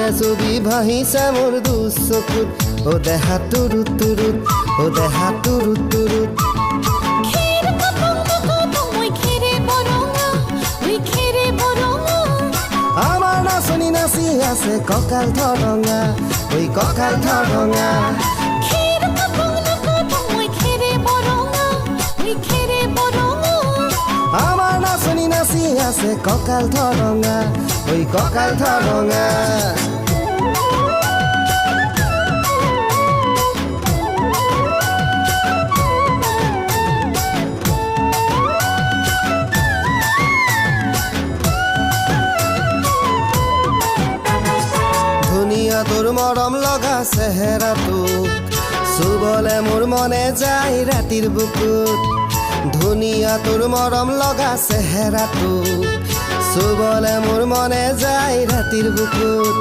তোৰে ছবি ভাহিছে মোৰ দুচকুত ও দেহা তুৰুত তুৰুত ও দেহা তুৰুত তুৰুত আমাৰ নাচনি নাচি আছে কঁকাল থৰঙা ঐ কঁকাল থৰঙা আমাৰ নাচনি নাচি আছে কঁকাল থৰঙা ঐ কঁকাল থৰঙা ধুনীয়া তোৰ মৰম লগা চেহেৰাটোক চুবলে মোৰ মনে যায় ৰাতিৰ বুকুত ধুনীয়া তোৰ মৰম লগা চেহেৰাটোক চুবলে মোৰ মনে যায় ৰাতিৰ বুকুত